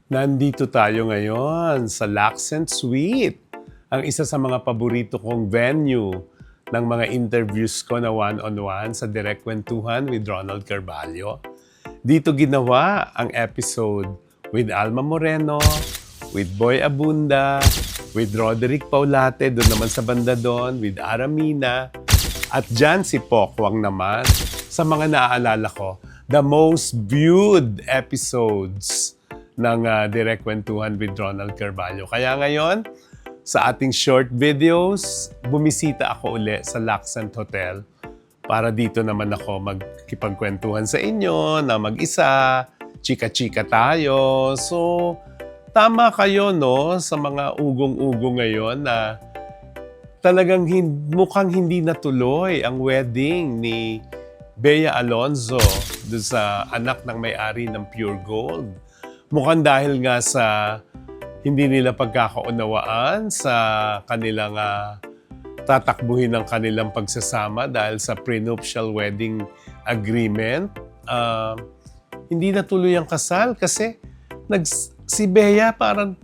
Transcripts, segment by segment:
Nandito tayo ngayon sa Laxent Suite, ang isa sa mga paborito kong venue ng mga interviews ko na one-on-one sa Direct Kwentuhan with Ronald Carvalho. Dito ginawa ang episode with Alma Moreno, with Boy Abunda, with Roderick Paulate, doon naman sa banda doon, with Aramina, at dyan si Pokwang naman sa mga naaalala ko, the most viewed episodes ng Direct Kwentuhan with Ronald Carvalho. Kaya ngayon, sa ating short videos, bumisita ako uli sa Laxent Hotel para dito naman ako magkipagkwentuhan sa inyo na mag-isa, chika-chika tayo. So, tama kayo no sa mga ugong-ugong ngayon na talagang mukhang hindi natuloy ang wedding ni Bea Alonzo doon sa anak ng may-ari ng Pure Gold. Mukhang dahil nga sa hindi nila pagkakaunawaan sa kanilang tatakbuhin ng kanilang pagsasama dahil sa prenuptial wedding agreement, hindi natuloy ang kasal kasi si Bea parang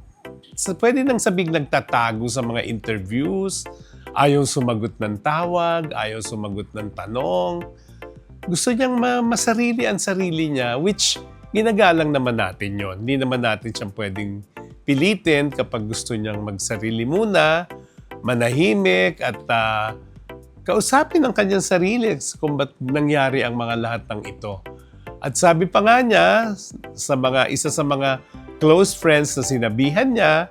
pwede nang sabing nagtatago sa mga interviews, ayaw sumagot ng tawag, ayaw sumagot ng tanong. Gusto niyang masarili ang sarili niya, which ginagalang naman natin yon. Hindi naman natin siyang pwedeng pilitin kapag gusto niyang magsarili muna, manahimik at kausapin ang kanyang sarili kung ba't nangyari ang mga lahat ng ito. At sabi pa nga niya sa isa sa mga close friends na sinabihan niya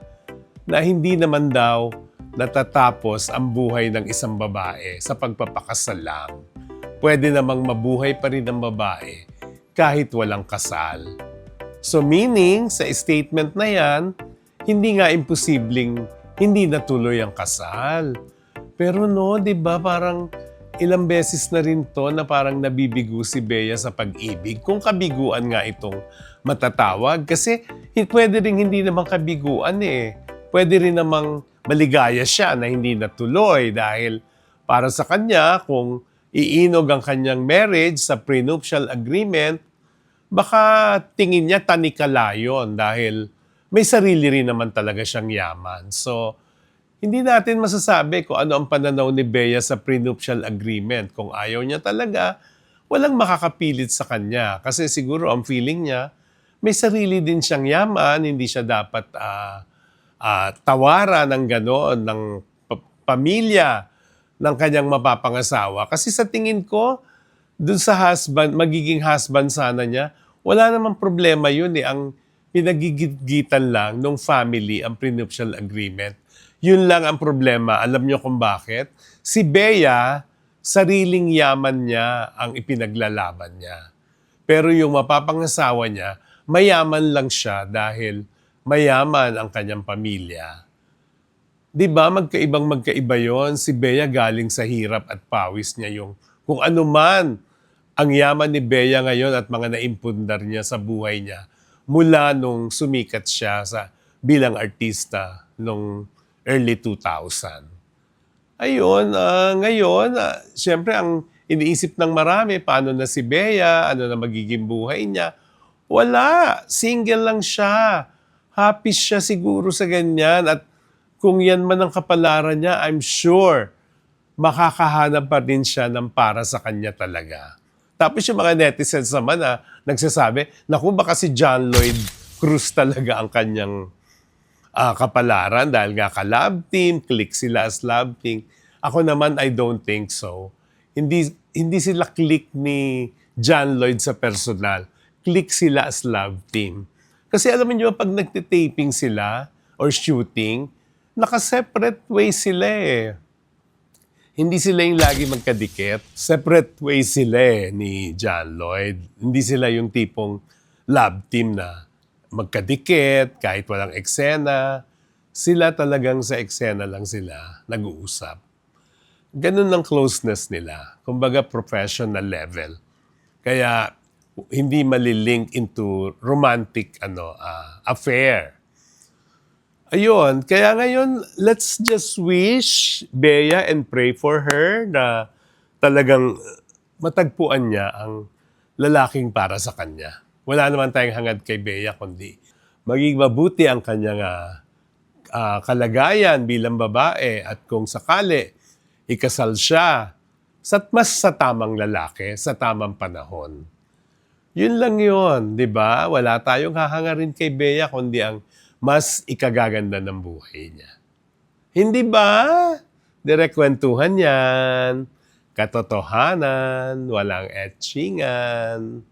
na hindi naman daw natatapos ang buhay ng isang babae sa pagpapakasal lang. Pwede namang mabuhay pa rin ang babae kahit walang kasal. So meaning, sa statement na yan, hindi nga imposibleng hindi natuloy ang kasal. Pero no, di ba parang ilang beses na rin to na parang nabibigo si Bea sa pag-ibig. Kung kabiguan nga itong matatawag. Kasi pwede rin hindi namang kabiguan eh. Pwede rin namang maligaya siya na hindi natuloy dahil para sa kanya, kung iinog ang kanyang marriage sa prenuptial agreement, baka tingin niya tanikala yun dahil may sarili rin naman talaga siyang yaman. So, hindi natin masasabi kung ano ang pananaw ni Bea sa prenuptial agreement. Kung ayaw niya talaga, walang makakapilit sa kanya. Kasi siguro ang feeling niya, may sarili din siyang yaman, hindi siya dapat tawaran ng gano'n, ng pamilya ng kanyang mapapangasawa. Kasi sa tingin ko, dun sa husband, magiging husband sana niya, wala namang problema yun eh. Ang pinagigitgitan lang ng family ang prenuptial agreement. Yun lang ang problema. Alam niyo kung bakit? Si Bea, sariling yaman niya ang ipinaglalaban niya. Pero yung mapapangasawa niya, mayaman lang siya dahil mayaman ang kanyang pamilya. Di ba magkaiba yon? Si Bea galing sa hirap at pawis niya yung kung ano man ang yaman ni Bea ngayon at mga naimpundar niya sa buhay niya mula nung sumikat siya bilang artista nung early 2000. Ayun, ngayon, siyempre ang iniisip ng marami, paano na si Bea, ano na magiging buhay niya. Wala, single lang siya. Happy siya siguro sa ganyan at kung yan man ang kapalaran niya, I'm sure makakahanap pa din siya ng para sa kanya talaga. Tapos yung mga netizens naman na nagsasabi, naku baka si John Lloyd Cruz talaga ang kanyang kapalaran dahil nga ka-love team, click sila as love team. Ako naman, I don't think so. Hindi sila click ni John Lloyd sa personal. Click sila as love team. Kasi alam niyo pag nagtitaping sila or shooting, naka-separate ways sila eh. Hindi sila yung lagi magkadikit. Separate ways sila eh ni John Lloyd. Hindi sila yung tipong love team na magkadikit kahit walang eksena. Sila talagang sa eksena lang sila nag-uusap. Ganun ang closeness nila. Kumbaga professional level. Kaya hindi malilink into romantic affair. Ayun, kaya ngayon, let's just wish Bea and pray for her na talagang matagpuan niya ang lalaking para sa kanya. Wala naman tayong hangad kay Bea, kundi maging mabuti ang kanyang kalagayan bilang babae at kung sakali ikasal siya sa tamang lalaki, sa tamang panahon. Yun lang yun, di ba? Wala tayong hahangarin kay Bea kundi ang mas ikagaganda ng buhay niya. Hindi ba? Direk kwentuhan yan. Katotohanan, walang etchingan.